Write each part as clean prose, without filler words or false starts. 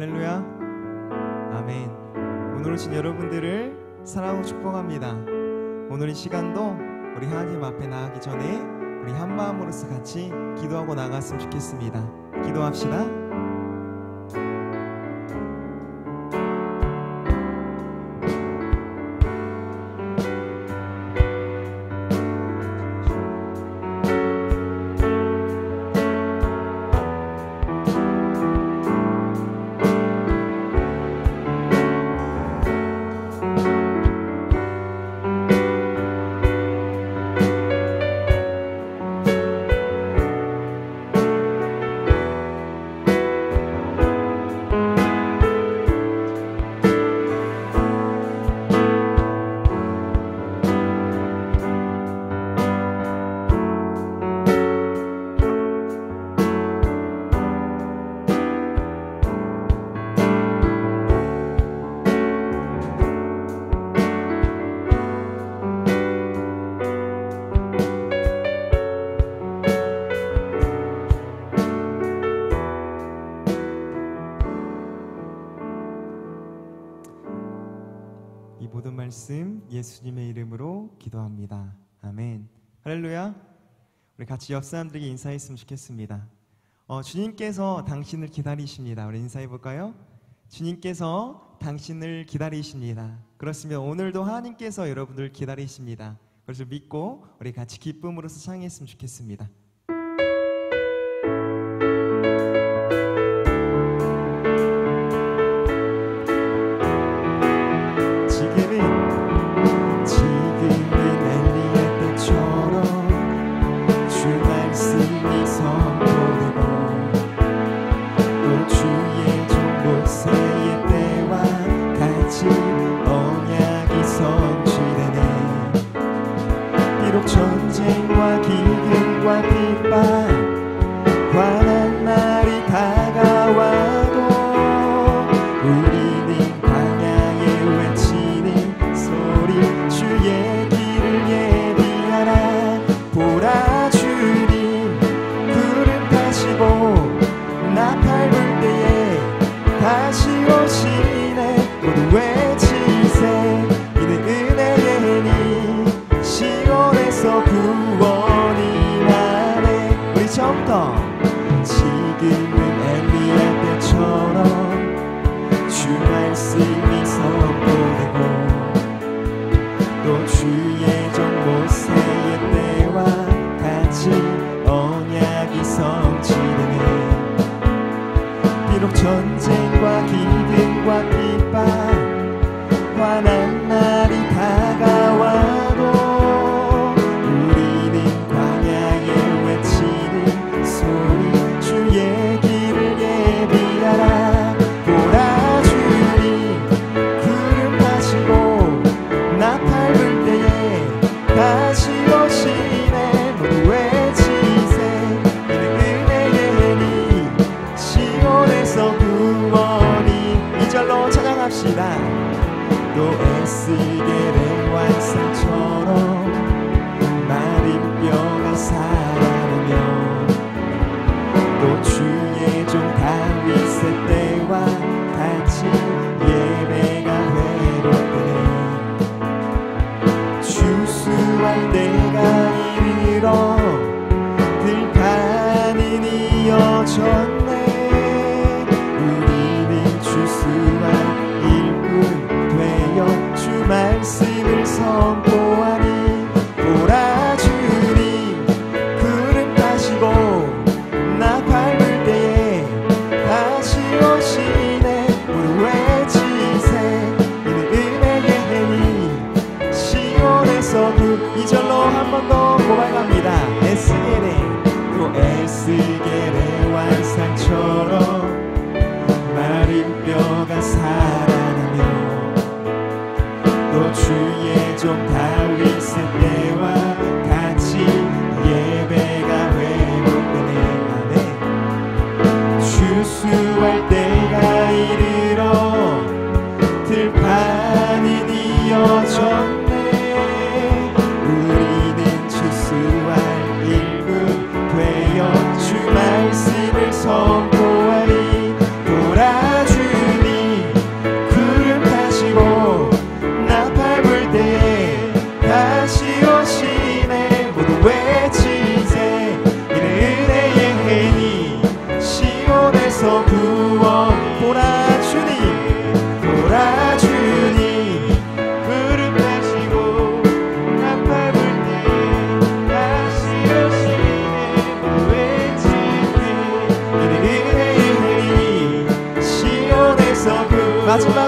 할렐루야. 아멘. 오늘 오신 여러분들을 사랑하고 축복합니다. 오늘 이 시간도 우리 하나님 앞에 나가기 전에 우리 한 마음으로서 같이 기도하고 나갔으면 좋겠습니다. 기도합시다. 이 모든 말씀 예수님의 이름으로 기도합니다. 아멘. 할렐루야. 우리 같이 옆 사람들에게 인사했으면 좋겠습니다. 주님께서 당신을 기다리십니다. 우리 인사해 볼까요? 주님께서 당신을 기다리십니다. 그렇습니다. 오늘도 하나님께서 여러분들 기다리십니다. 그것을 믿고 우리 같이 기쁨으로서 찬양했으면 좋겠습니다. 전쟁과 기근과 핍박 환난 날이 다가와도 우리는 광야에 외치는 소리 주의 길을 예비하라. 보라 주님 구름 타시고 나팔 불 때에 다시 오시네. 모두 외치세 이는 은혜의 니 시온에서 구원이 나네. 우리 처음부터 지금은 엘리야 때처럼 주 말씀이 선포되고 또 주의 종 모세의 때와 같이 언약이 성취되네. 비록 전쟁과 기근과 핍박 환난 날이 다가와도 우리는 광야에 외치는 소리 주의 길을 예비하라. 보라 주님 구름 타시고 나팔 불 때에 다시 오시네. 모두 외치세 이는 은혜의 니 시온에서 구원이. 이절로 찬양합시다. 또 에스겔의 완성처럼 마른 뼈가 살아나며 또 주의 종 다윗의 때와 같이 예배가 회복되네. 추수할 때가 이르러 들판은 이어졌네. 우리는 추수할 되어 주 말씀을 선포하니. 보라 주님 구름 타시고 나팔 불 때에 다시 오시네. 모두 외치세 이는 은혜의 니 시온에서 이절로 한 번 더 고백합니다. 에스겔의 완상처럼 마른 뼈가 살아나며 또 주의 종 다윗의 때와 같이 예배가 회복되네. 아멘. 추수할 때가 이르러 들판은 이어졌네. 우리는 추수할 일꾼 되어 주 말씀을 선포하리. 보라 주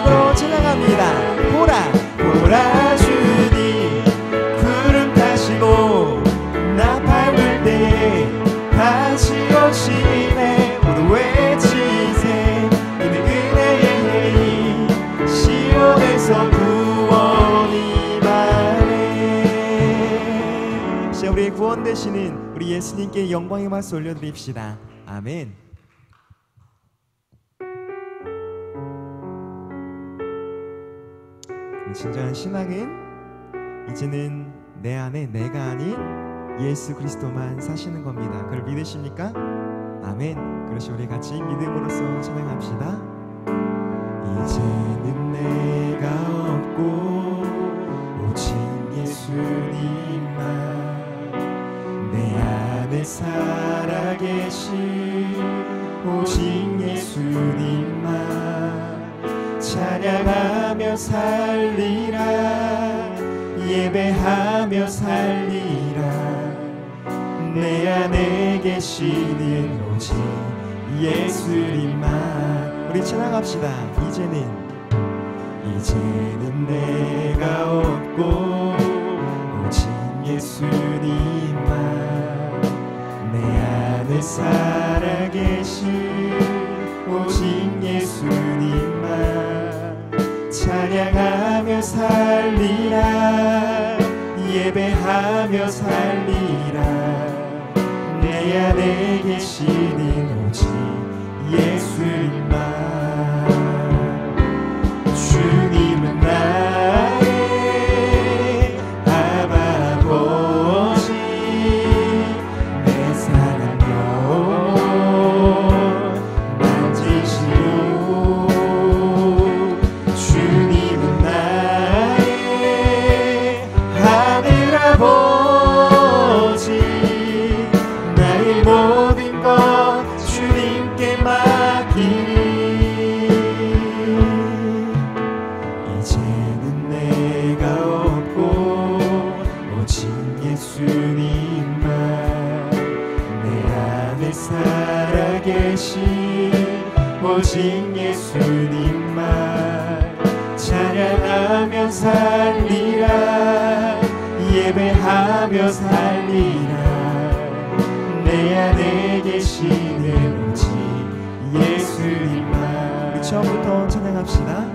마지막으로 찬양합니다. 보라 보라 주님 구름 타시고 나 밟을 때에 다시 오시네. 모두 외치세 이는 은혜의 힘 시온에서 구원이 많네. 자, 우리의 구원 되시는 우리 예수님께 영광의 말씀 올려드립시다. 아멘. 진정한 신앙은 이제는 내 안에 내가 아닌 예수 그리스도만 사시는 겁니다. 그걸 믿으십니까? 아멘. 그러시 우리 같이 믿음으로써 찬양합시다. 이제는 내가 없고 오직 예수님만 내 안에 살아계신 오직 예수님만 찬양하며 살리라 예배하며 살리라 내 안에 계시는 오직 예수님만. 우리 찬양합시다. 이제는 내가 없고 오직 예수님만 내 안에 살아계신 오직 예수님만 찬양하며 살리라 예배하며 살리라 내 안에 계시는 오직 예수님만. 주님은 나의 아버지 내 사랑 영혼 만지시오. 주님은 나의 하늘 아버지 나의 모든 것 주님께 맡기리. 이제는 내가 없고 오직 예수님만 내 안에 살아계신 오직 예수님만 찬양하며 살리라 예배하며 살리라 내 안에 계시는 오직 예수님만. 우리 처음부터 찬양합시다.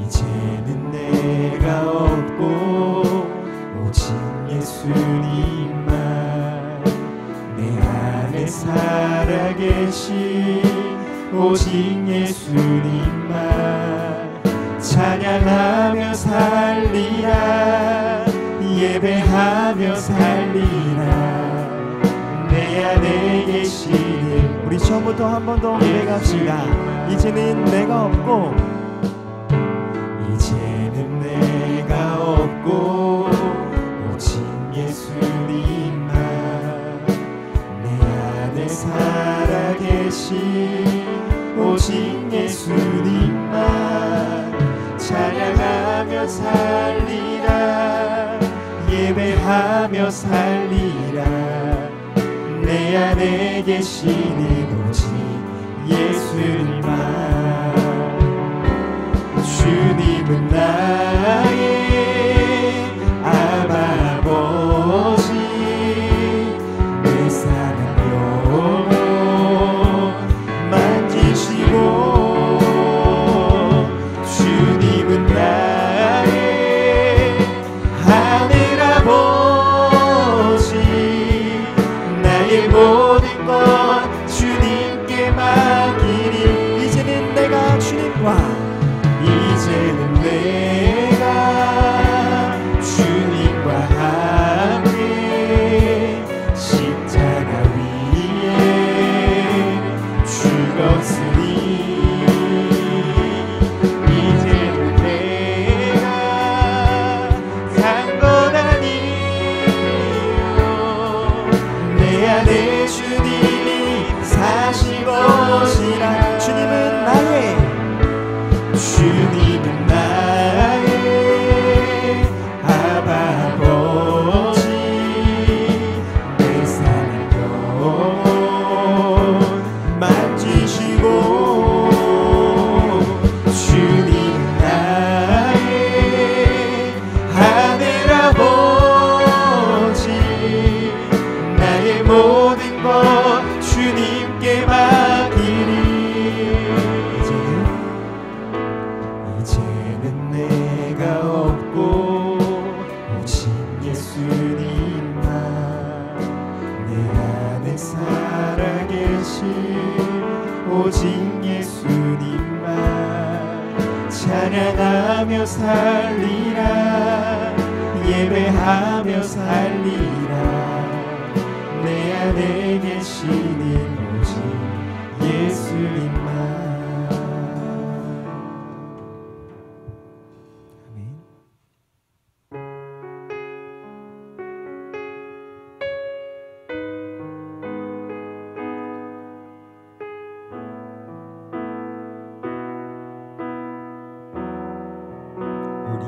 이제는 내가 없고 오직 예수님만 내 안에 살아계신 오직 예수님만 찬양하며 살리라 예배하며 살리라 내 안에 계시는. 우리 처음부터 한 번 더 고백합시다. 이제는 내가 없고 이제는 내가 없고 오직 예수님만 내 안에 살아계신 오직 예수님만 찬양하며 살리라 예배하며 살리라 내 안에 계시는 오직 예수님만. 주님은 나의 아버지 내 사랑 영혼 만지시고 주님은 나의 하늘 아버지 나의 모든 것 주님께 맡기리. 이제는 내가 주님과 이제는 내가 주님과 함께 십자가 위에 죽었으니 이제는 내가 산 것 아니요 내 안에 주님이 사시고시라. 주님은 나의 주님은 나의 아버지 내 사랑 영혼 만지시고 주님은 이제는 내가 없고 오직 예수님만 내 안에 살아계신 오직 예수님만 찬양하며 살리라 예배하며 살리라 내 안에 계시는 오직 예수님만. 아멘.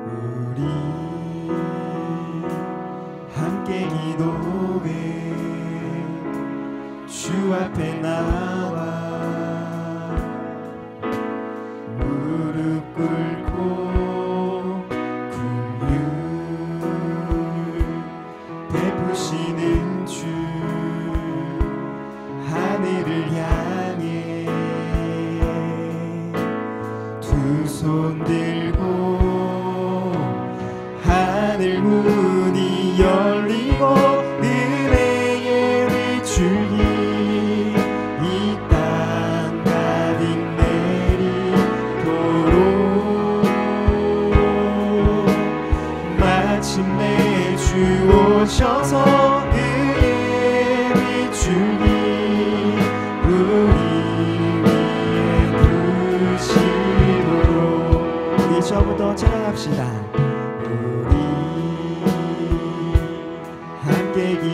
우리 함께 기도해 주 앞에 나와 무릎 꿇고 긍휼 베푸시는 주 하늘을 향해 두 손 들고 하늘 문이 열리고 은혜의 물줄기 이 땅 가득 내리도록 마침내 주 오셔서 은혜의 물줄기 우리 위에 두시도록 우리 저부터 찬양합시다.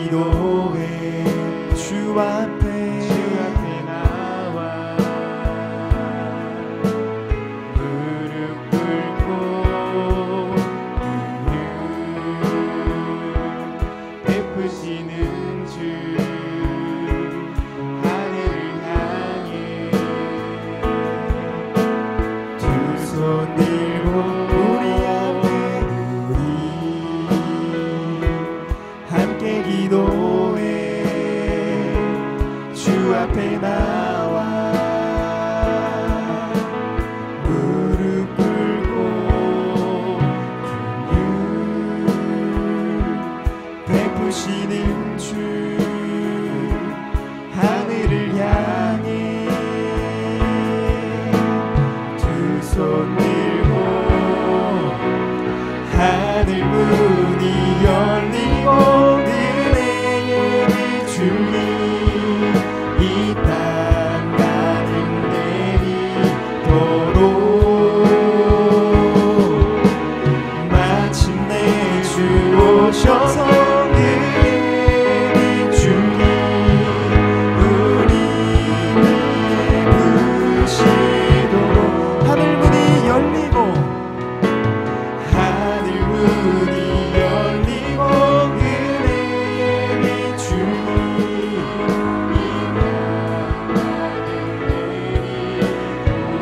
기도해 주 앞에 나와 무릎 꿇고 베푸시는 주 하늘을 향해 두 손 들고 우리 함께 기도해 주 앞에 나와 무릎 꿇고 긍휼 베푸시는 주 하늘을 향해 두 손 들고 하늘 문이 열리고 은혜의 물줄기 이 땅 가득 내리도록 마침내 주 오셔서 은혜의 물줄기 우리 위에 부시도록 하늘 문이 열리고 하늘 문이 열리고 은혜의 물줄기 이 땅 가득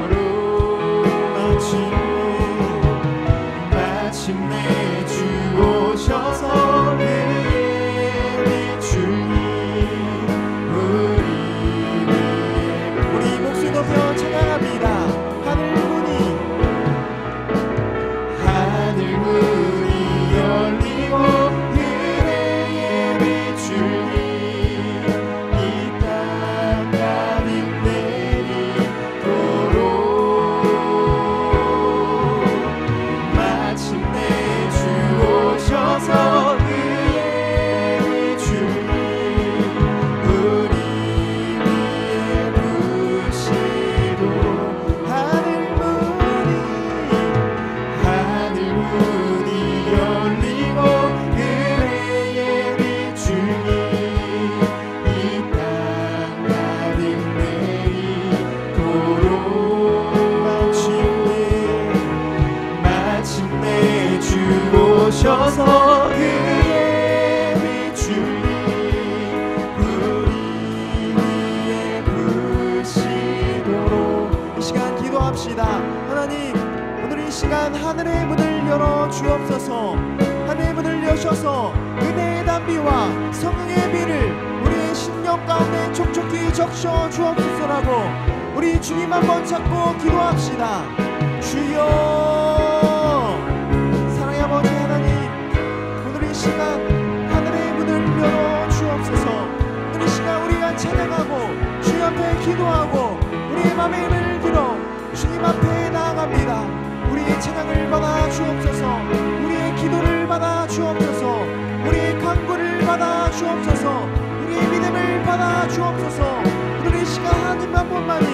내리도록 마침내 주 오셔서 은혜의 물줄기 우리 목소리 높여 찬양합니다. 하늘 문이 열리고 은혜의 물줄기 이 땅 가득 내리도록 마침내 주 오셔서 은혜의 물줄기 우리 위에 부시도록 하늘 문이 열리고 은혜의 물줄기 이 땅 가득 내리도록 마침내 주 오셔서 은혜의 물줄기 우리 위에 부시도록 이 시간 기도합시다. 하나님 오늘 이 시간 하늘의 문을 열어 주옵소서. 하늘의 문을 여셔서 은혜의 단비와 성령의 비를 우리의 심령 가운데 촉촉히 적셔 주옵소서라고 우리 주님 한번 잡고 기도합시다. 주여, 사랑의 아버지 하나님, 오늘 이 시간 하늘의 문을 열어 주옵소서. 오늘 이 시간 우리가 찬양하고 주님 앞에 기도하고 우리의 맘의 힘을 들어 주님 앞에 나아갑니다. 우리의 찬양을 받아 주옵소서. 우리의 기도를 받아 주옵소서. 우리의 간구를 받아 주옵소서. 우리의 믿음을 받아 주옵소서. 오늘 이 시간 하나님 한 분만이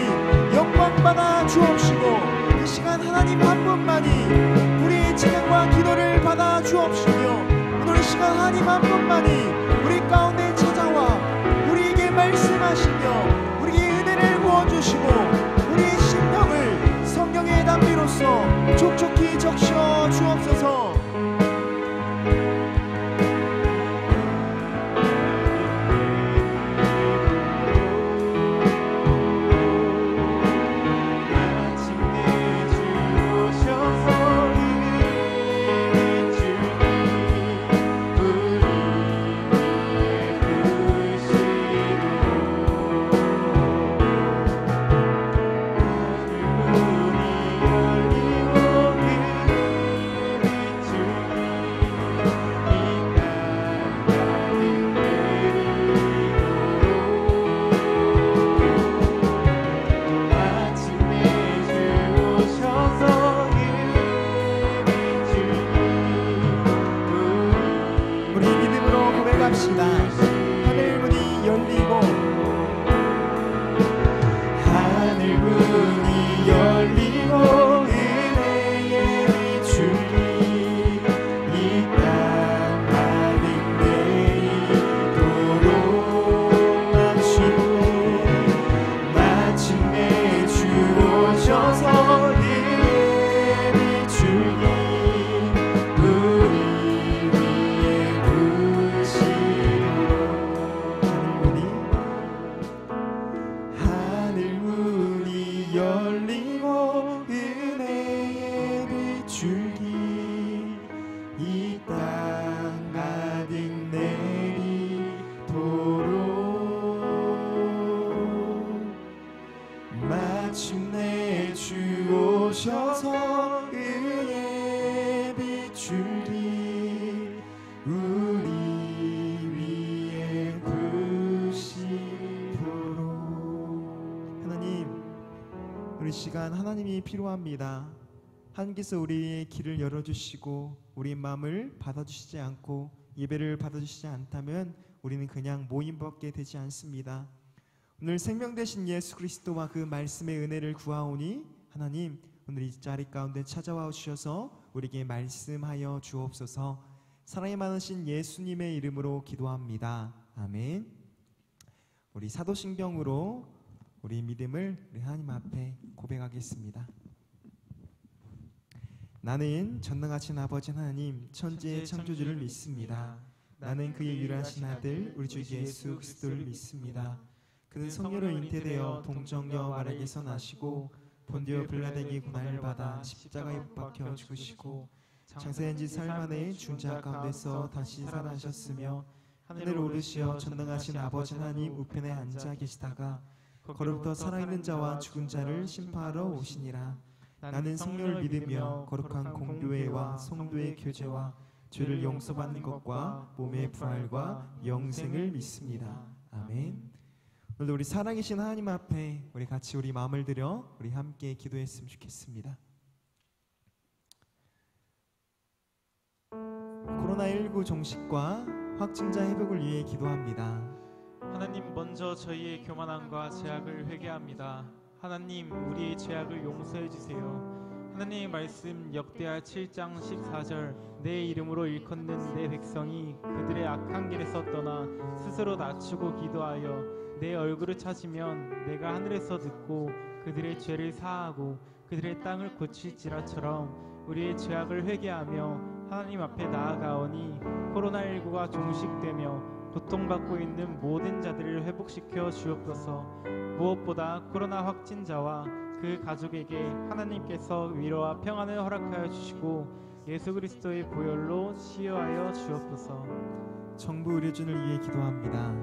영광 받아 주옵시고, 이 시간 하나님 한 분만이 우리의 찬양과 기도를 받아 주옵시며, 오늘 이 시간 하나님 한 분만이 우리 가운데 찾아와 우리에게 말씀하시며 우리에게 은혜를 부어주시고 우리의 심령을 성령의 담비로써 촉촉히 적셔 주옵소서. 마침내 주 오셔서 은혜 비추리 우리 위에 부시도록. 하나님, 우리 시간 하나님이 필요합니다. 하나님께서 우리의 길을 열어주시고 우리 마음을 받아주시지 않고 예배를 받아주시지 않다면 우리는 그냥 모임밖에 되지 않습니다. 오늘 생명 되신 예수 그리스도와 그 말씀의 은혜를 구하오니 하나님, 오늘 이 자리 가운데 찾아와 주셔서 우리에게 말씀하여 주옵소서. 사랑이 많으신 예수님의 이름으로 기도합니다. 아멘. 우리 사도신경으로 우리 믿음을 우리 하나님 앞에 고백하겠습니다. 나는 전능하신 아버지 하나님 천지의 창조주를 믿습니다. 나는 그의 유일하신 아들 우리 주 예수 그리스도를 믿습니다. 그는 성령으로 잉태되어 동정녀 마리아에게서 나시고 본디오 빌라에게 고난을 받아 십자가에 못 박혀 죽으시고 장사한 지 사흘 만에 죽은 자 가운데서 다시 살아나셨으며 하늘을 오르시어 전능하신 아버지 하나님 우편에 앉아 계시다가 거로부터 살아있는 자와 죽은 자를 심판하러 오시니라. 나는 성령을 믿으며 거룩한 공교회와 성도의 교제와 죄를 용서받는 것과 몸의 부활과 영생을 믿습니다. 아멘. 오늘도 우리 살아계신 하나님 앞에 우리 같이 우리 마음을 들여 우리 함께 기도했으면 좋겠습니다. 코로나19 종식과 확진자 회복을 위해 기도합니다. 하나님, 먼저 저희의 교만함과 죄악을 회개합니다. 하나님, 우리의 죄악을 용서해 주세요. 하나님의 말씀 역대하 7장 14절 내 이름으로 일컫는 내 백성이 그들의 악한 길에서 떠나 스스로 낮추고 기도하여 내 얼굴을 찾으면 내가 하늘에서 듣고 그들의 죄를 사하고 그들의 땅을 고칠지라처럼 우리의 죄악을 회개하며 하나님 앞에 나아가오니 코로나19가 종식되며 고통받고 있는 모든 자들을 회복시켜 주옵소서. 무엇보다 코로나 확진자와 그 가족에게 하나님께서 위로와 평안을 허락하여 주시고 예수 그리스도의 보혈로 치유하여 주옵소서. 정부 의료진을 위해 기도합니다.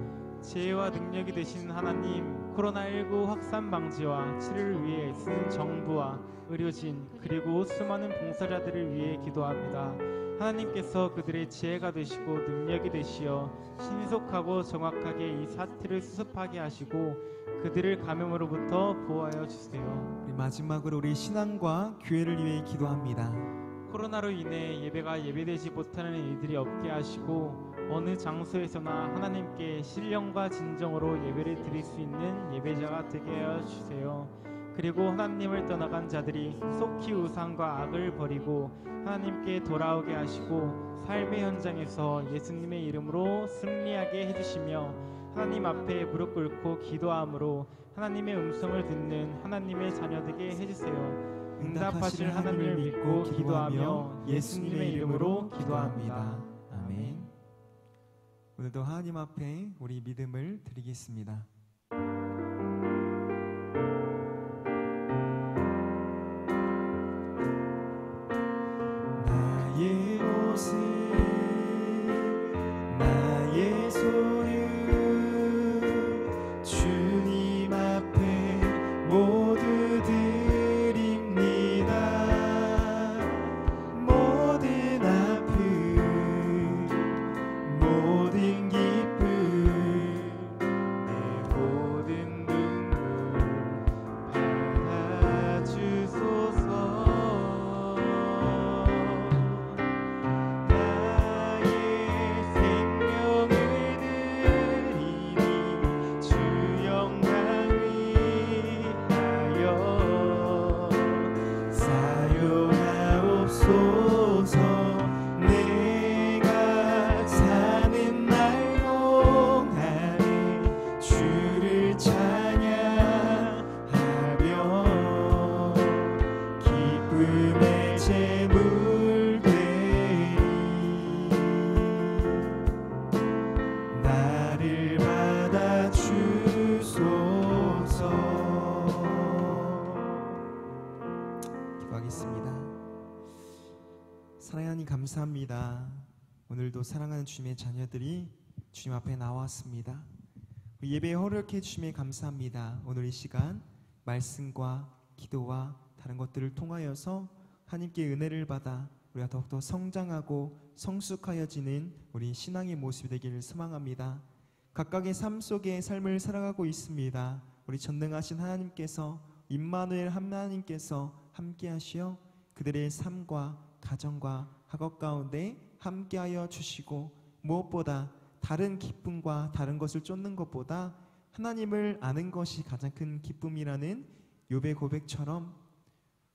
지혜와 능력이 되신 하나님, 코로나19 확산 방지와 치료를 위해 애쓰는 정부와 의료진 그리고 수많은 봉사자들을 위해 기도합니다. 하나님께서 그들의 지혜가 되시고 능력이 되시어 신속하고 정확하게 이 사태를 수습하게 하시고 그들을 감염으로부터 보호하여 주세요. 우리 마지막으로 우리 신앙과 교회를 위해 기도합니다. 코로나로 인해 예배가 예배되지 못하는 일들이 없게 하시고 어느 장소에서나 하나님께 신령과 진정으로 예배를 드릴 수 있는 예배자가 되게 하여 주세요. 그리고 하나님을 떠나간 자들이 속히 우상과 악을 버리고 하나님께 돌아오게 하시고 삶의 현장에서 예수님의 이름으로 승리하게 해주시며 하나님 앞에 무릎 꿇고 기도함으로 하나님의 음성을 듣는 하나님의 자녀 되게 해주세요. 응답하실 하나님을 믿고 기도하며 예수님의 이름으로 기도합니다. 아멘. 오늘도 하나님 앞에 우리 믿음을 드리겠습니다. 나의 모습, 나의 소유, 주님 앞에 모두 드립니다. 모든 아픔, 모든 기쁨, 내 모든 눈물 받아주소서. 나의 생명을 드리니 주 영광 위하여 사용하옵소서. 내가 사는 날 동안에 주를 찬양하며 기쁨의 제물 되리. 나를 받아주소서. 기도하겠습니다. 사랑하는 하나님 감사합니다. 오늘도 사랑하는 주님의 자녀들이 주님 앞에 나왔습니다. 예배에 허락해 주심에 감사합니다. 오늘 이 시간 말씀과 기도와 다른 것들을 통하여서 하나님께 은혜를 받아 우리가 더욱더 성장하고 성숙하여지는 우리 신앙의 모습이 되기를 소망합니다. 각각의 삶 속에 삶을 살아가고 있습니다. 우리 전능하신 하나님께서 임마누엘 하나님께서 함께 하시어 그들의 삶과 가정과 학업 가운데 함께하여 주시고 무엇보다 다른 기쁨과 다른 것을 쫓는 것보다 하나님을 아는 것이 가장 큰 기쁨이라는 욥의 고백처럼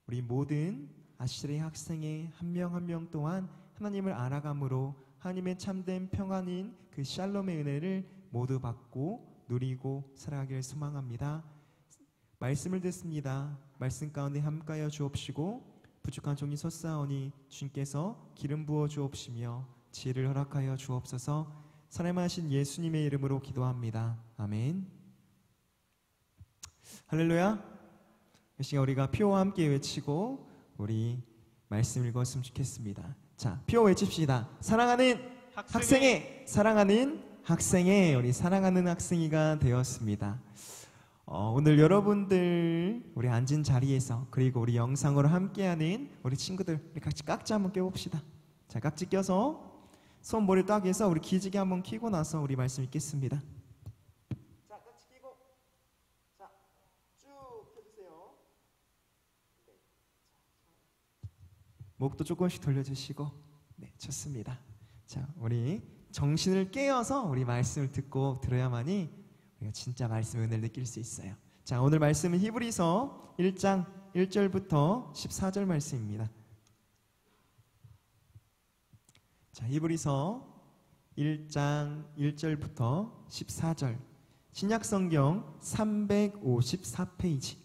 우리 모든 아시리의 학생의 한 명 한 명 또한 하나님을 알아감으로 하나님의 참된 평안인 그 샬롬의 은혜를 모두 받고 누리고 살아가기를 소망합니다. 말씀을 듣습니다. 말씀 가운데 함께하여 주옵시고 부족한 종이 섰사오니 주님께서 기름 부어 주옵시며 지혜를 허락하여 주옵소서. 사랑하신 예수님의 이름으로 기도합니다. 아멘. 할렐루야. 이 시간 우리가 표와 함께 외치고 우리 말씀 읽었으면 좋겠습니다. 자, 표 외칩시다. 사랑하는 학생의 사랑하는 학생의 우리 사랑하는 학생이가 되었습니다. 오늘 여러분들 우리 앉은 자리에서 그리고 우리 영상으로 함께하는 우리 친구들 우리 같이 깍지 한번 껴봅시다. 자, 깍지 껴서 손 머리 딱 해서 우리 기지개 한번 켜고 나서 우리 말씀 읽겠습니다. 자, 깍지 끼고 자, 쭉 펴주세요. 네. 목도 조금씩 돌려주시고 네, 좋습니다. 자, 우리 정신을 깨어서 우리 말씀을 듣고 들어야만이 우리가 진짜 말씀의 은혜를 느낄 수 있어요. 자, 오늘 말씀은 히브리서 1장 1절부터 14절 말씀입니다. 자, 히브리서 1장 1절부터 14절 신약성경 354페이지.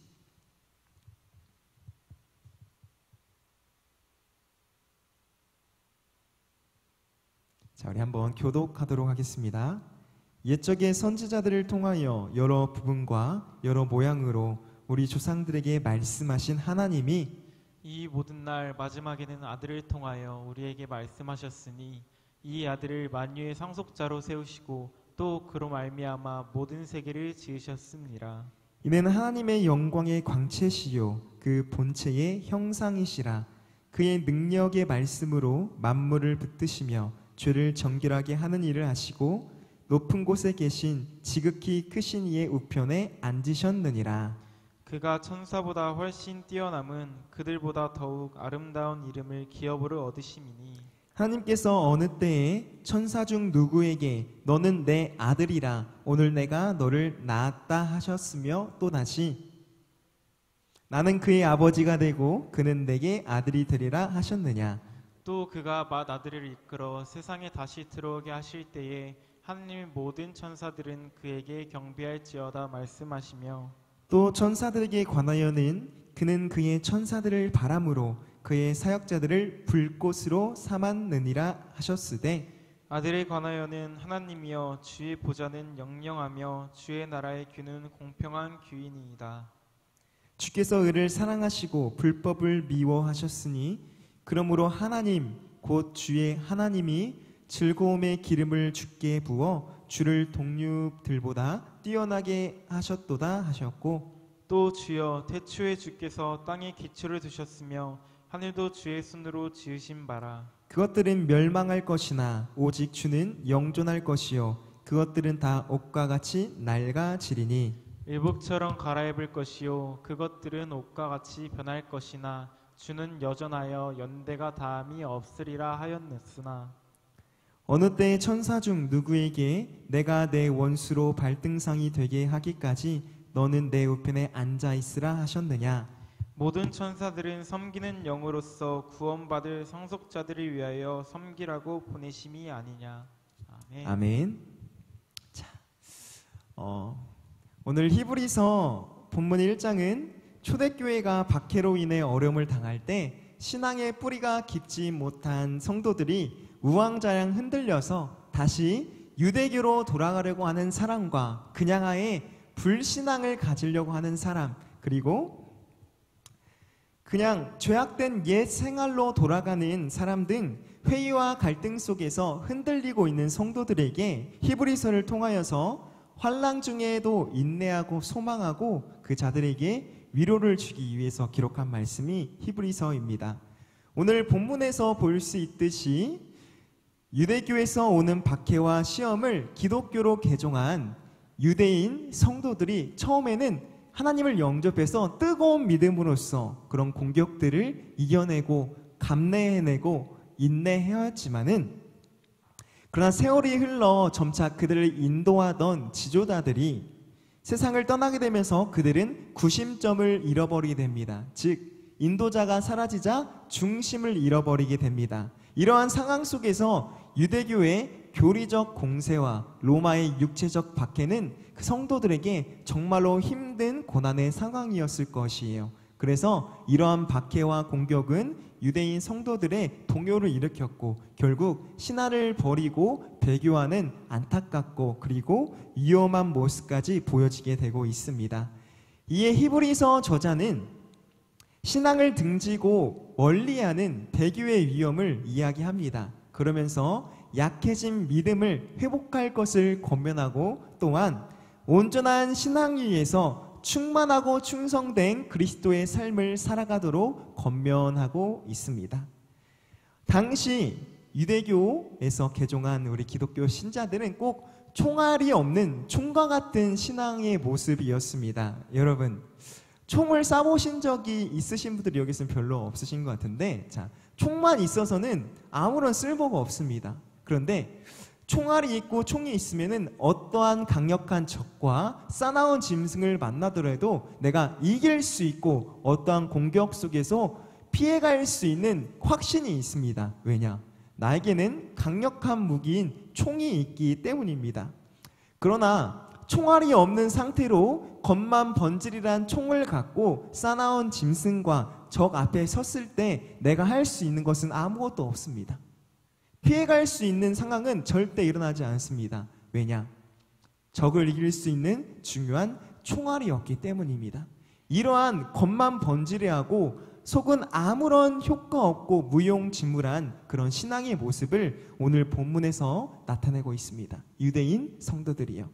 자, 우리 한번 교독하도록 하겠습니다. 옛적의 선지자들을 통하여 여러 부분과 여러 모양으로 우리 조상들에게 말씀하신 하나님이 이 모든 날 마지막에는 아들을 통하여 우리에게 말씀하셨으니 이 아들을 만유의 상속자로 세우시고 또 그로 말미암아 모든 세계를 지으셨습니다. 이는 하나님의 영광의 광채시요 그 본체의 형상이시라. 그의 능력의 말씀으로 만물을 붙드시며 죄를 정결하게 하는 일을 하시고 높은 곳에 계신 지극히 크신 이의 우편에 앉으셨느니라. 그가 천사보다 훨씬 뛰어남은 그들보다 더욱 아름다운 이름을 기업으로 얻으심이니 하나님께서 어느 때에 천사 중 누구에게 너는 내 아들이라 오늘 내가 너를 낳았다 하셨으며 또 다시 나는 그의 아버지가 되고 그는 내게 아들이 되리라 하셨느냐. 또 그가 맏아들을 이끌어 세상에 다시 들어오게 하실 때에 하나님의 모든 천사들은 그에게 경배할지어다 말씀하시며 또 천사들에게 관하여는 그는 그의 천사들을 바람으로 그의 사역자들을 불꽃으로 삼았느니라 하셨으되 아들에 관하여는 하나님이여 주의 보좌는 영영하며 주의 나라의 규는 공평한 규이니이다. 주께서 그를 사랑하시고 불법을 미워하셨으니 그러므로 하나님 곧 주의 하나님이 즐거움의 기름을 주께 부어 주를 동류들보다 뛰어나게 하셨도다 하셨고 또 주여 태초에 주께서 땅에 기초를 두셨으며 하늘도 주의 손으로 지으신 바라. 그것들은 멸망할 것이나 오직 주는 영존할 것이요 그것들은 다 옷과 같이 낡아지리니 일복처럼 갈아입을 것이요 그것들은 옷과 같이 변할 것이나 주는 여전하여 연대가 다함이 없으리라 하였으나 어느 때에 천사 중 누구에게 내가 내 원수로 발등상이 되게 하기까지 너는 내 우편에 앉아 있으라 하셨느냐. 모든 천사들은 섬기는 영으로서 구원받을 상속자들을 위하여 섬기라고 보내심이 아니냐. 아멘. 아멘. 자, 오늘 히브리서 본문 1장은 초대교회가 박해로 인해 어려움을 당할 때 신앙의 뿌리가 깊지 못한 성도들이 우왕좌왕 흔들려서 다시 유대교로 돌아가려고 하는 사람과 그냥 아예 불신앙을 가지려고 하는 사람, 그리고 그냥 죄악된 옛 생활로 돌아가는 사람 등 회의와 갈등 속에서 흔들리고 있는 성도들에게 히브리서를 통하여서 환난 중에도 인내하고 소망하고 그 자들에게 위로를 주기 위해서 기록한 말씀이 히브리서입니다. 오늘 본문에서 볼 수 있듯이 유대교에서 오는 박해와 시험을 기독교로 개종한 유대인 성도들이 처음에는 하나님을 영접해서 뜨거운 믿음으로써 그런 공격들을 이겨내고 감내해내고 인내해왔지만은 그러나 세월이 흘러 점차 그들을 인도하던 지도자들이 세상을 떠나게 되면서 그들은 구심점을 잃어버리게 됩니다. 즉 인도자가 사라지자 중심을 잃어버리게 됩니다. 이러한 상황 속에서 유대교의 교리적 공세와 로마의 육체적 박해는 그 성도들에게 정말로 힘든 고난의 상황이었을 것이에요. 그래서 이러한 박해와 공격은 유대인 성도들의 동요를 일으켰고 결국 신화를 버리고 배교하는 안타깝고 그리고 위험한 모습까지 보여지게 되고 있습니다. 이에 히브리서 저자는 신앙을 등지고 멀리하는 배교의 위험을 이야기합니다. 그러면서 약해진 믿음을 회복할 것을 권면하고 또한 온전한 신앙 위에서 충만하고 충성된 그리스도의 삶을 살아가도록 권면하고 있습니다. 당시 유대교에서 개종한 우리 기독교 신자들은 꼭 총알이 없는 총과 같은 신앙의 모습이었습니다. 여러분 총을 쏴보신 적이 있으신 분들이 여기서는 별로 없으신 것 같은데 자, 총만 있어서는 아무런 쓸모가 없습니다. 그런데 총알이 있고 총이 있으면은 어떠한 강력한 적과 싸나운 짐승을 만나더라도 내가 이길 수 있고 어떠한 공격 속에서 피해갈 수 있는 확신이 있습니다. 왜냐? 나에게는 강력한 무기인 총이 있기 때문입니다. 그러나 총알이 없는 상태로 겉만 번질이란 총을 갖고 싸나운 짐승과 적 앞에 섰을 때 내가 할 수 있는 것은 아무것도 없습니다. 피해갈 수 있는 상황은 절대 일어나지 않습니다. 왜냐? 적을 이길 수 있는 중요한 총알이 없기 때문입니다. 이러한 겉만 번지르하고 속은 아무런 효과 없고 무용지물한 그런 신앙의 모습을 오늘 본문에서 나타내고 있습니다. 유대인 성도들이요.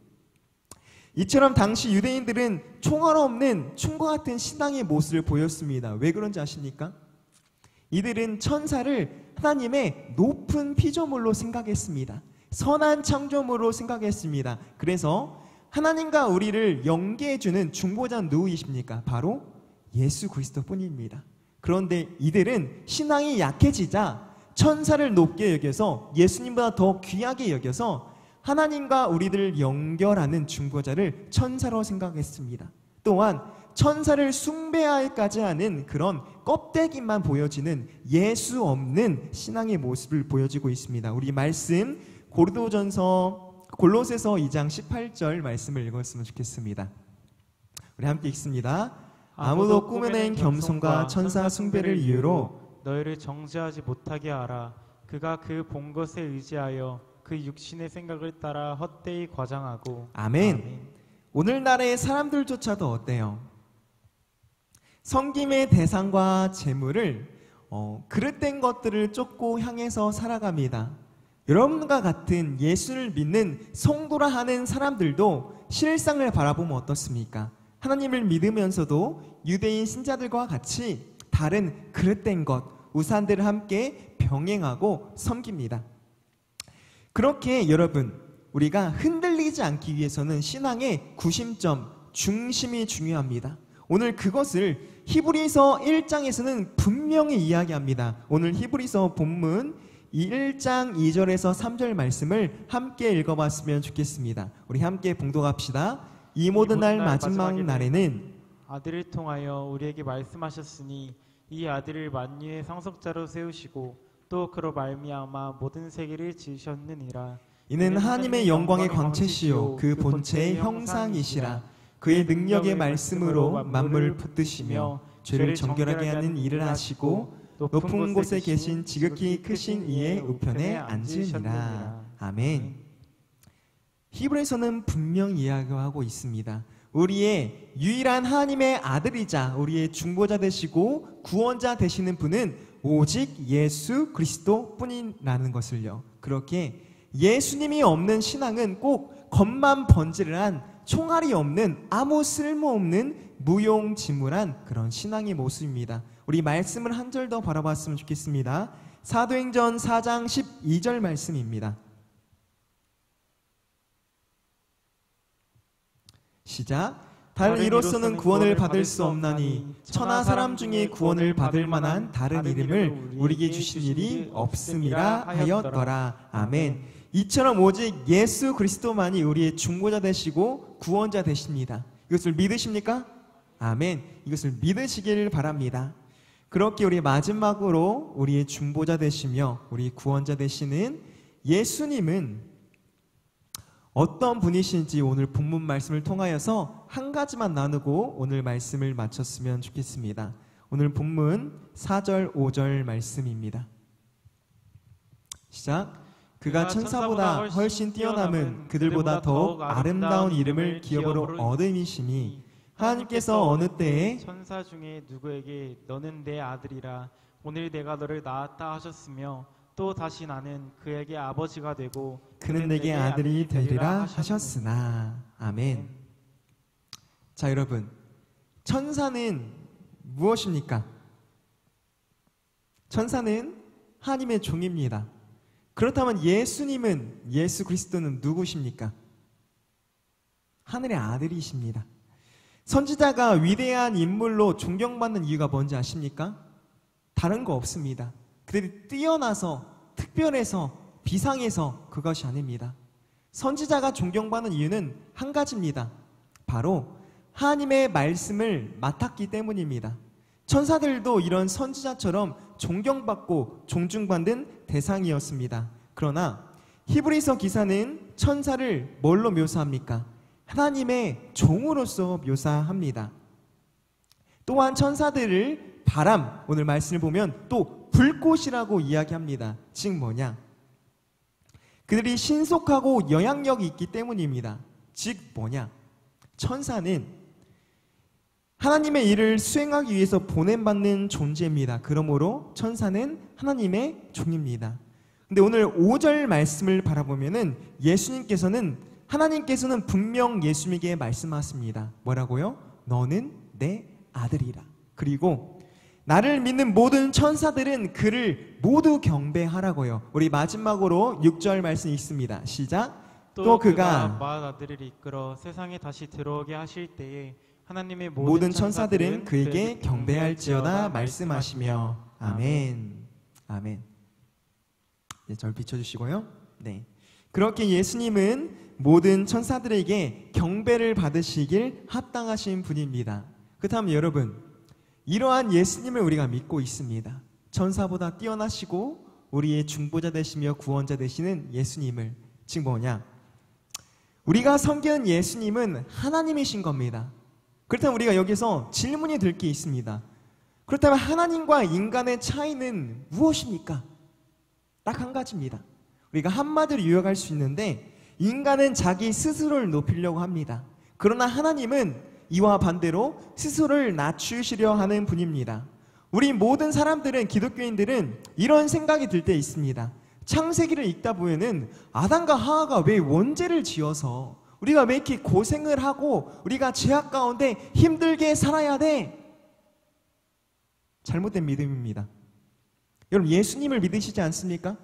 이처럼 당시 유대인들은 총알 없는 충과 같은 신앙의 모습을 보였습니다. 왜 그런지 아십니까? 이들은 천사를 하나님의 높은 피조물로 생각했습니다. 선한 창조물로 생각했습니다. 그래서 하나님과 우리를 연계해주는 중보자는 누구이십니까? 바로 예수 그리스도뿐입니다. 그런데 이들은 신앙이 약해지자 천사를 높게 여겨서 예수님보다 더 귀하게 여겨서 하나님과 우리를 연결하는 중보자를 천사로 생각했습니다. 또한 천사를 숭배하기까지 하는 그런 껍데기만 보여지는 예수 없는 신앙의 모습을 보여지고 있습니다. 우리 말씀 골로새서 2장 18절 말씀을 읽었으면 좋겠습니다. 우리 함께 읽습니다. 아무도 꾸며낸 겸손과 천사 숭배를 이유로 너희를 정죄하지 못하게 하라. 그가 그 본 것에 의지하여 그 육신의 생각을 따라 헛되이 과장하고. 아멘. 오늘날의 사람들조차도 어때요? 섬김의 대상과 재물을 그릇된 것들을 쫓고 향해서 살아갑니다. 여러분과 같은 예수를 믿는 성도라 하는 사람들도 실상을 바라보면 어떻습니까? 하나님을 믿으면서도 유대인 신자들과 같이 다른 그릇된 것, 우상들을 함께 병행하고 섬깁니다. 그렇게 여러분, 우리가 흔들리지 않기 위해서는 신앙의 구심점, 중심이 중요합니다. 오늘 그것을 히브리서 1장에서는 분명히 이야기합니다. 오늘 히브리서 본문 1장 2절에서 3절 말씀을 함께 읽어봤으면 좋겠습니다. 우리 함께 봉독합시다. 이 모든 날 마지막 날에는 아들을 통하여 우리에게 말씀하셨으니 이 아들을 만유의 상속자로 세우시고 또 그로 말미암아 모든 세계를 지으셨느니라. 이는 하나님의 영광의 광채시요 그 본체의 형상이시라. 그의 능력의 말씀으로 만물을 붙드시며 죄를 정결하게 하는 일을 하시고 높은 곳에 계신 지극히 크신 이의 우편에 앉으니라. 아멘. 히브리서는 분명히 이야기하고 있습니다. 우리의 유일한 하나님의 아들이자 우리의 중보자 되시고 구원자 되시는 분은 오직 예수 그리스도뿐이라는 것을요. 그렇게 예수님이 없는 신앙은 꼭 겉만 번지르한 총알이 없는 아무 쓸모없는 무용지물한 그런 신앙의 모습입니다. 우리 말씀을 한 절 더 바라봤으면 좋겠습니다. 사도행전 4장 12절 말씀입니다. 시작. 다른 이로서는 구원을 받을 수 없나니 천하 사람 중에 구원을 받을 만한 다른 이름을 우리에게 주신 일이 없음이라 하였더라. 아멘. 이처럼 오직 예수 그리스도만이 우리의 중보자 되시고 구원자 되십니다. 이것을 믿으십니까? 아멘. 이것을 믿으시기를 바랍니다. 그렇게 우리 마지막으로 우리의 중보자 되시며 우리 구원자 되시는 예수님은 어떤 분이신지 오늘 본문 말씀을 통하여서 한 가지만 나누고 오늘 말씀을 마쳤으면 좋겠습니다. 오늘 본문 4절 5절 말씀입니다. 시작. 그가 천사보다 훨씬 뛰어남은 그들보다 더욱 아름다운 이름을 기업으로 얻음이시니 하나님께서 어느 때에 천사 중에 누구에게 너는 내 아들이라 오늘 내가 너를 낳았다 하셨으며 또 다시 나는 그에게 아버지가 되고 그는 내게 아들이 되리라 하셨으나. 아멘. 자, 여러분, 천사는 무엇입니까? 천사는 하나님의 종입니다. 그렇다면 예수님은, 예수 그리스도는 누구십니까? 하늘의 아들이십니다. 선지자가 위대한 인물로 존경받는 이유가 뭔지 아십니까? 다른 거 없습니다. 그들이 뛰어나서, 특별해서, 비상해서 그것이 아닙니다. 선지자가 존경받는 이유는 한 가지입니다. 바로 하나님의 말씀을 맡았기 때문입니다. 천사들도 이런 선지자처럼 존경받고 존중받는 대상이었습니다. 그러나 히브리서 기사는 천사를 뭘로 묘사합니까? 하나님의 종으로서 묘사합니다. 또한 천사들을 바람, 오늘 말씀을 보면 또 불꽃이라고 이야기합니다. 즉 뭐냐? 그들이 신속하고 영향력이 있기 때문입니다. 즉 뭐냐? 천사는 하나님의 일을 수행하기 위해서 보냄받는 존재입니다. 그러므로 천사는 하나님의 종입니다. 근데 오늘 5절 말씀을 바라보면은 하나님께서는 분명 예수님에게 말씀하십니다. 뭐라고요? 너는 내 아들이라. 그리고 나를 믿는 모든 천사들은 그를 모두 경배하라고요. 우리 마지막으로 6절 말씀 읽습니다. 시작. 또 그가 맏 아들을 이끌어 세상에 다시 들어오게 하실 때에 하나님의 모든 천사들은 그에게 경배할지어다 말씀하시며. 아멘. 아멘. 네, 절 비춰주시고요. 네. 그렇게 예수님은 모든 천사들에게 경배를 받으시길 합당하신 분입니다. 그렇다면 여러분, 이러한 예수님을 우리가 믿고 있습니다. 천사보다 뛰어나시고 우리의 중보자 되시며 구원자 되시는 예수님을. 지금 뭐냐? 우리가 섬기는 예수님은 하나님이신 겁니다. 그렇다면 우리가 여기서 질문이 들 게 있습니다. 그렇다면 하나님과 인간의 차이는 무엇입니까? 딱 한 가지입니다. 우리가 한마디로 요약할 수 있는데, 인간은 자기 스스로를 높이려고 합니다. 그러나 하나님은 이와 반대로 스스로를 낮추시려 하는 분입니다. 우리 모든 사람들은, 기독교인들은 이런 생각이 들 때 있습니다. 창세기를 읽다 보면은 아담과 하와가 왜 원죄를 지어서 우리가 왜 이렇게 고생을 하고 우리가 죄악 가운데 힘들게 살아야 돼? 잘못된 믿음입니다. 여러분, 예수님을 믿으시지 않습니까?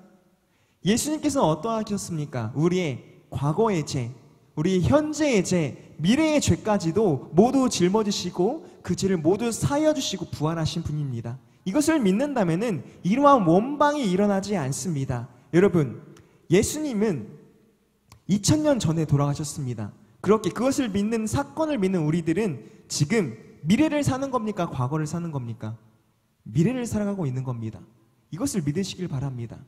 예수님께서는 어떠하셨습니까? 우리의 과거의 죄, 우리 현재의 죄, 미래의 죄까지도 모두 짊어지시고 그 죄를 모두 사하여 주시고 부활하신 분입니다. 이것을 믿는다면은 이러한 원방이 일어나지 않습니다. 여러분, 예수님은 2000년 전에 돌아가셨습니다. 그렇게 그것을 믿는, 사건을 믿는 우리들은 지금 미래를 사는 겁니까? 과거를 사는 겁니까? 미래를 살아가고 있는 겁니다. 이것을 믿으시길 바랍니다.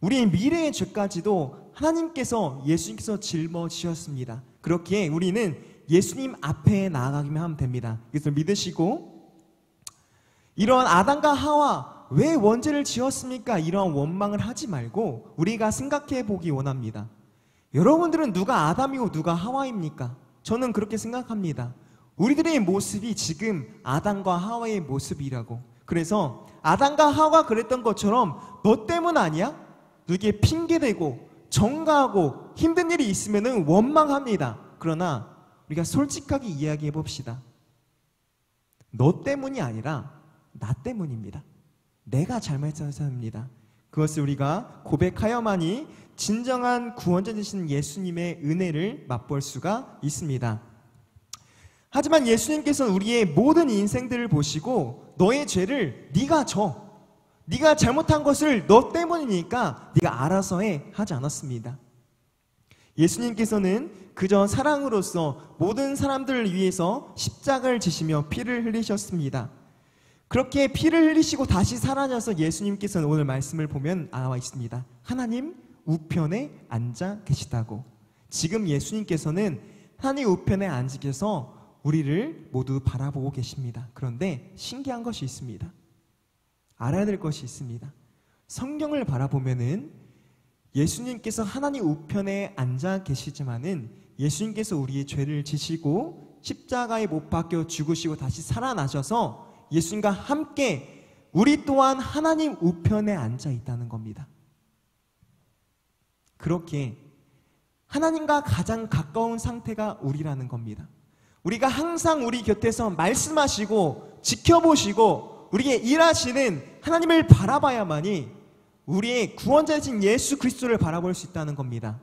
우리의 미래의 죄까지도 하나님께서, 예수님께서 짊어지셨습니다. 그렇기에 우리는 예수님 앞에 나아가기만 하면 됩니다. 이것을 믿으시고, 이러한 아담과 하와 왜 원죄를 지었습니까? 이러한 원망을 하지 말고 우리가 생각해 보기 원합니다. 여러분들은 누가 아담이고 누가 하와입니까? 저는 그렇게 생각합니다. 우리들의 모습이 지금 아담과 하와의 모습이라고. 그래서 아담과 하와가 그랬던 것처럼 너 때문 아니야? 누구에게 핑계대고 정가하고 힘든 일이 있으면 원망합니다. 그러나 우리가 솔직하게 이야기해 봅시다. 너 때문이 아니라 나 때문입니다. 내가 잘못했습니다. 그것을 우리가 고백하여만이 진정한 구원자 되시는 예수님의 은혜를 맛볼 수가 있습니다. 하지만 예수님께서는 우리의 모든 인생들을 보시고 너의 죄를 네가 져, 네가 잘못한 것을 너 때문이니까 네가 알아서 해 하지 않았습니다. 예수님께서는 그저 사랑으로서 모든 사람들을 위해서 십자가를 지시며 피를 흘리셨습니다. 그렇게 피를 흘리시고 다시 살아나서 예수님께서는 오늘 말씀을 보면 나와 있습니다. 하나님 우편에 앉아 계시다고. 지금 예수님께서는 하나님 우편에 앉아 계셔서 우리를 모두 바라보고 계십니다. 그런데 신기한 것이 있습니다. 알아야 될 것이 있습니다. 성경을 바라보면은 예수님께서 하나님 우편에 앉아 계시지만은 예수님께서 우리의 죄를 지시고 십자가에 못 박혀 죽으시고 다시 살아나셔서 예수님과 함께 우리 또한 하나님 우편에 앉아 있다는 겁니다. 그렇게 하나님과 가장 가까운 상태가 우리라는 겁니다. 우리가 항상 우리 곁에서 말씀하시고 지켜보시고 우리에게 일하시는 하나님을 바라봐야만이 우리의 구원자이신 예수 그리스도를 바라볼 수 있다는 겁니다.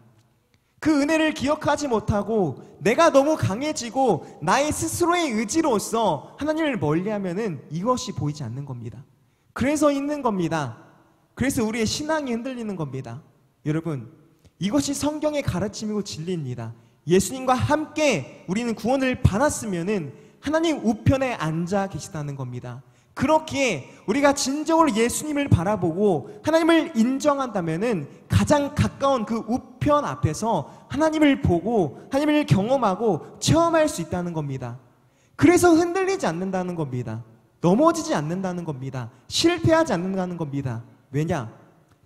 그 은혜를 기억하지 못하고 내가 너무 강해지고 나의 스스로의 의지로서 하나님을 멀리하면은 이것이 보이지 않는 겁니다. 그래서 있는 겁니다. 그래서 우리의 신앙이 흔들리는 겁니다. 여러분, 이것이 성경의 가르침이고 진리입니다. 예수님과 함께 우리는 구원을 받았으면은 하나님 우편에 앉아 계시다는 겁니다. 그렇기에 우리가 진정으로 예수님을 바라보고 하나님을 인정한다면은 가장 가까운 그 우편 앞에서 하나님을 보고 하나님을 경험하고 체험할 수 있다는 겁니다. 그래서 흔들리지 않는다는 겁니다. 넘어지지 않는다는 겁니다. 실패하지 않는다는 겁니다. 왜냐?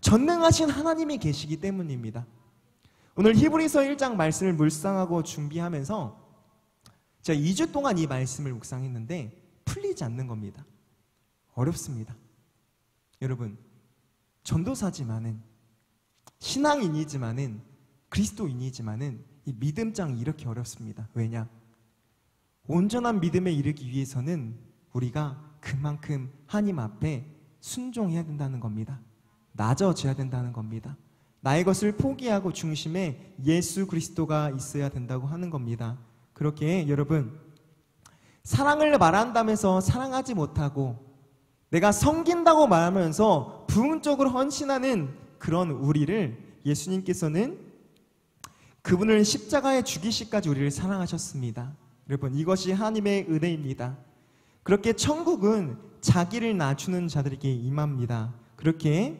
전능하신 하나님이 계시기 때문입니다. 오늘 히브리서 1장 말씀을 묵상하고 준비하면서 제가 2주 동안 이 말씀을 묵상했는데 풀리지 않는 겁니다. 어렵습니다. 여러분, 전도사지만은, 신앙인이지만은, 그리스도인이지만은 이 믿음장이 이렇게 어렵습니다. 왜냐? 온전한 믿음에 이르기 위해서는 우리가 그만큼 하나님 앞에 순종해야 된다는 겁니다. 낮아져야 된다는 겁니다. 나의 것을 포기하고 중심에 예수 그리스도가 있어야 된다고 하는 겁니다. 그렇게 여러분, 사랑을 말한다면서 사랑하지 못하고 내가 섬긴다고 말하면서 부분적으로 헌신하는 그런 우리를 예수님께서는 그분을 십자가에 죽이시기까지 우리를 사랑하셨습니다. 여러분, 이것이 하나님의 은혜입니다. 그렇게 천국은 자기를 낮추는 자들에게 임합니다. 그렇게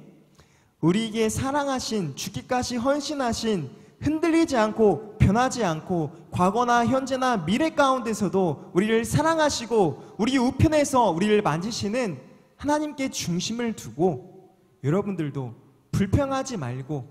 우리에게 사랑하신, 죽기까지 헌신하신, 흔들리지 않고 변하지 않고 과거나 현재나 미래 가운데서도 우리를 사랑하시고 우리 우편에서 우리를 만지시는 하나님께 중심을 두고 여러분들도 불평하지 말고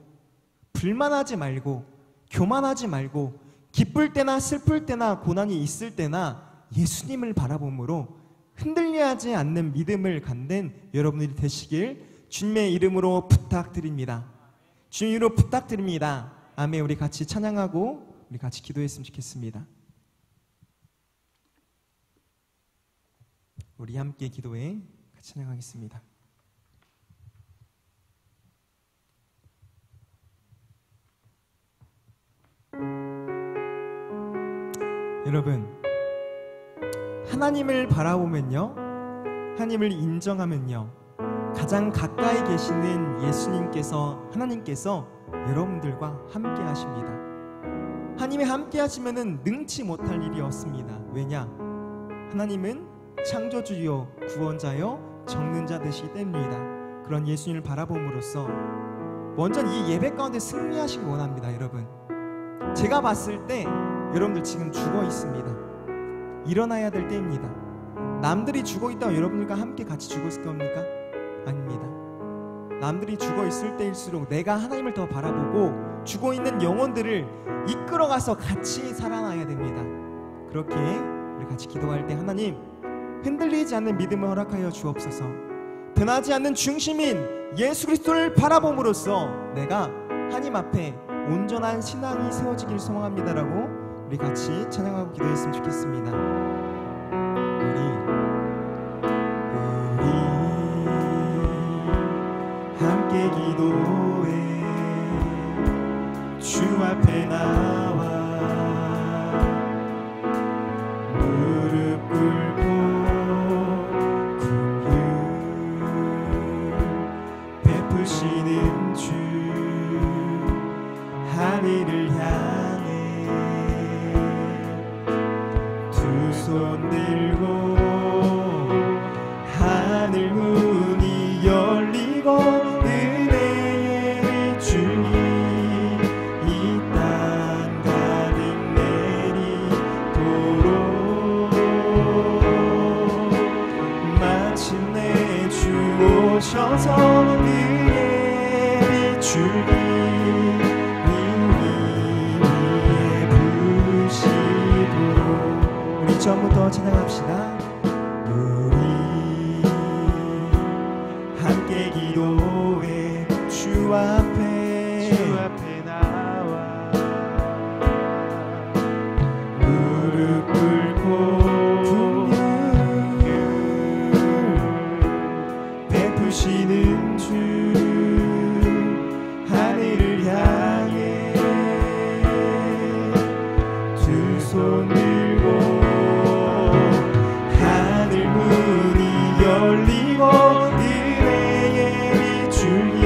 불만하지 말고 교만하지 말고 기쁠 때나 슬플 때나 고난이 있을 때나 예수님을 바라봄으로 흔들리지 않는 믿음을 갖는 여러분들이 되시길 주님의 이름으로 부탁드립니다. 주님의 이름으로 부탁드립니다. 아멘. 우리 같이 찬양하고 우리 같이 기도했으면 좋겠습니다. 우리 함께 기도해 같이 찬양하겠습니다. 여러분, 하나님을 바라보면요, 하나님을 인정하면요, 가장 가까이 계시는 예수님께서, 하나님께서 여러분들과 함께 하십니다. 하나님이 함께 하시면은 능치 못할 일이 없습니다. 왜냐? 하나님은 창조주요 구원자요 적는 자 되시기 때문입니다. 그런 예수님을 바라봄으로써 먼저 이 예배 가운데 승리하시기 원합니다. 여러분, 제가 봤을 때 여러분들 지금 죽어 있습니다. 일어나야 될 때입니다. 남들이 죽어 있다고 여러분들과 함께 같이 죽었을 겁니까? 아닙니다. 남들이 죽어 있을 때일수록 내가 하나님을 더 바라보고 죽어 있는 영혼들을 이끌어가서 같이 살아나야 됩니다. 그렇게 우리 같이 기도할 때 하나님, 흔들리지 않는 믿음을 허락하여 주옵소서. 변하지 않는 중심인 예수 그리스도를 바라봄으로써 내가 하나님 앞에 온전한 신앙이 세워지길 소망합니다라고 우리 같이 찬양하고 기도했으면 좋겠습니다. 우리 함께 기도해 주 앞에 나와 무릎 꿇고 긍휼 베푸시는 주 하늘을 향해 두 손 들고 하늘 문이 열리고 은혜의 주님 이 땅 가득 내리도록 마침내 주 오셔서 은혜의 주님 처음부터 찬양합시다. 우리 함께 기도해 주 앞에 나와 무릎 꿇고 긍휼 베푸시는 주 하늘을 향해 두 손 들고 열리고 은혜의 주님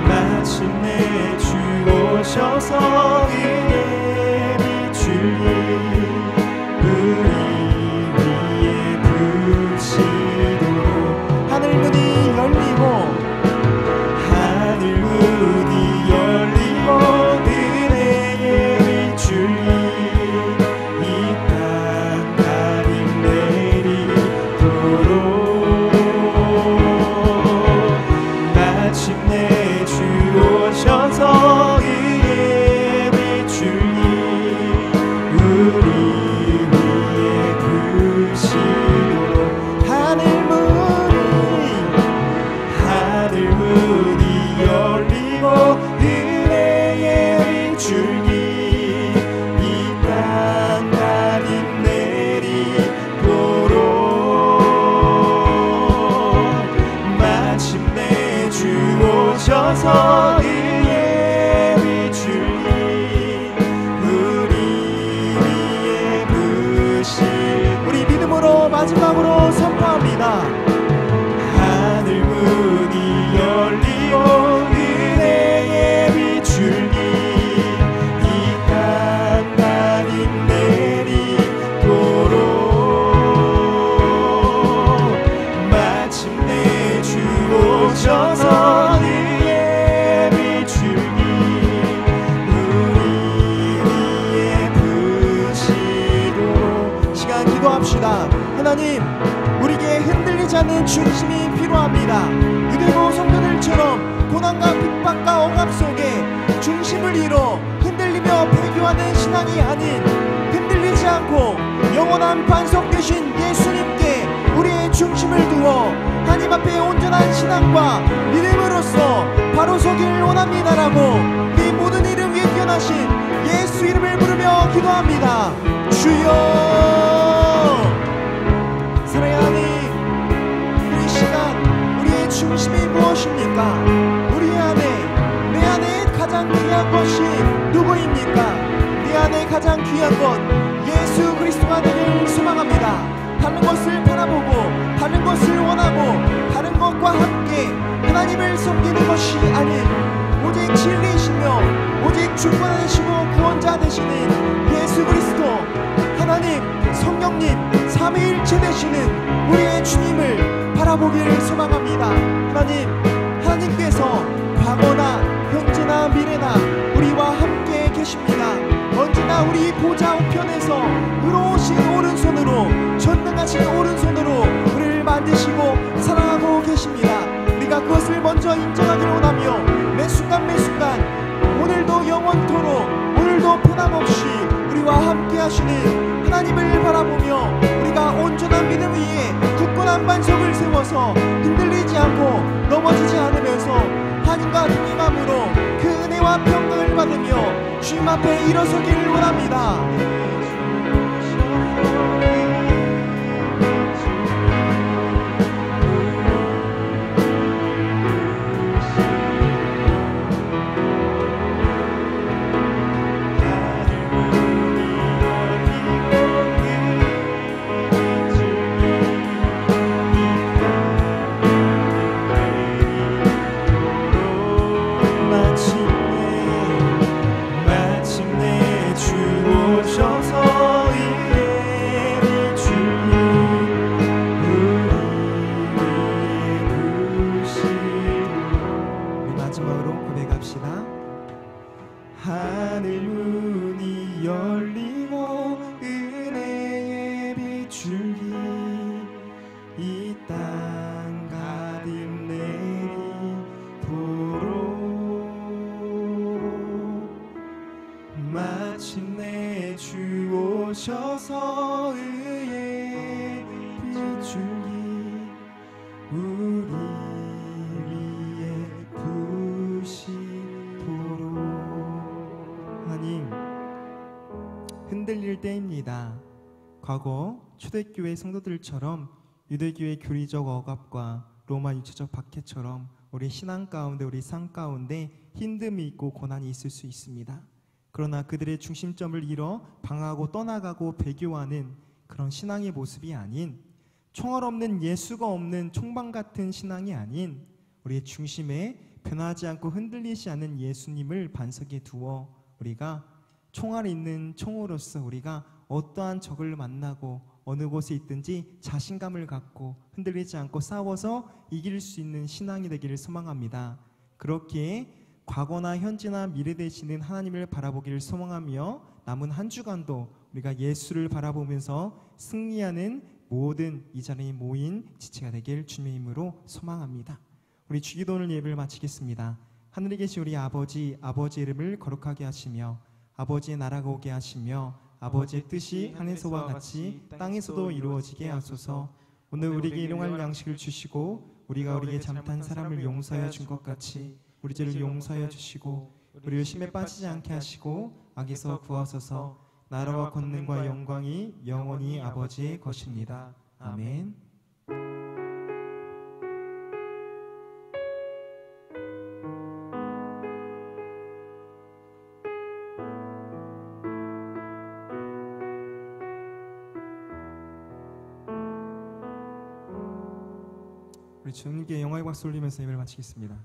마침내 주 오셔서 은혜의 주님 생각으로 선포합니다. 하늘 문이 열리고 은혜의 비출기 이 땅 가님 내리도록 마침내 주 오셔서 의의 비출기 우리 위에 부시도록. 시간 기도합시다. 하나님, 우리에게 흔들리지 않는 중심이 필요합니다. 유대고 성도들처럼 고난과 핍박과 억압 속에 중심을 잃어 흔들리며 배교하는 신앙이 아닌, 흔들리지 않고 영원한 반석 되신 예수님께 우리의 중심을 두어 하나님 앞에 온전한 신앙과 믿음으로써 바로 서길 원합니다라고 이 모든 이름 위에 뛰어나신 예수 이름을 부르며 기도합니다. 주여. 사랑의 하나님, 이 시간 우리의 중심이 무엇입니까? 우리 안에, 내 안에 가장 귀한 것이 누구입니까? 내 안에 가장 귀한 것 예수 그리스도가 되길 소망합니다. 다른 것을 바라보고 다른 것을 원하고 다른 것과 함께 하나님을 섬기는 것이 아닌 오직 진리이시며 오직 주권하시고 구원자 되시는 예수 그리스도 하나님, 성령님, 삼위일체 되시는 우리의 주님을 바라보기를 소망합니다. 하나님, 하나님께서 과거나 현재나 미래나 우리와 함께 계십니다. 언제나 우리 보좌 우편에서 의로우신 오른손으로, 전능하신 오른손으로 우리를 만드시고 사랑하고 계십니다. 우리가 그것을 먼저 인정하기를 원하며 매 순간 매 순간 오늘도 영원토록 오늘도 변함없이 우리와 함께 하시는 하나님을 바라보며 우리가 온전한 믿음 위에 굳건한 반석을 세워서 흔들리지 않고 넘어지지 않으면서 하나님과 동행함으로 그 은혜와 평강을 받으며 주님 앞에 일어서기를 원합니다. 마침내 주 오셔서 의의 비추니 우리 부시도록. 우리 마지막으로 고백합시다. 하늘 문이 열리고 은혜의 비추기 이 땅 가득 내리도록 마침내 주 오셔서 의의 비추기 우리 위에 부시도록. 하나님, 흔들릴 때입니다. 과거 초대교회 성도들처럼 유대교회 교리적 억압과 로마 유체적 박해처럼 우리 신앙 가운데, 우리 삶 가운데 힘듦이 있고 고난이 있을 수 있습니다. 그러나 그들의 중심점을 잃어 방황하고 떠나가고 배교하는 그런 신앙의 모습이 아닌, 총알 없는 예수가 없는 총방 같은 신앙이 아닌, 우리의 중심에 변하지 않고 흔들리지 않는 예수님을 반석에 두어 우리가 총알 있는 총으로서 우리가 어떠한 적을 만나고 어느 곳에 있든지 자신감을 갖고 흔들리지 않고 싸워서 이길 수 있는 신앙이 되기를 소망합니다. 그렇게 과거나 현재나 미래 되시는 하나님을 바라보기를 소망하며 남은 한 주간도 우리가 예수를 바라보면서 승리하는 모든 이 자리에 모인 지체가 되길 주님의 이름으로 소망합니다. 우리 주기도를 예배를 마치겠습니다. 하늘에 계신 우리 아버지, 아버지의 이름을 거룩하게 하시며 아버지의 나라가 오게 하시며 아버지의 뜻이 하늘에서와 같이 땅에서도 이루어지게 하소서. 오늘 우리에게 일용할 양식을 주시고 우리가 우리에게 잘못한 사람을 용서하여 준 것 같이 우리 죄를 용서하여 주시고 우리를 심에 빠지지 않게 하시고 악에서 구하소서. 나라와 권능과 영광이 영원히 아버지의 것입니다. 아멘. 우리 주님께 영광의 박수 올리면서 예배를 마치겠습니다.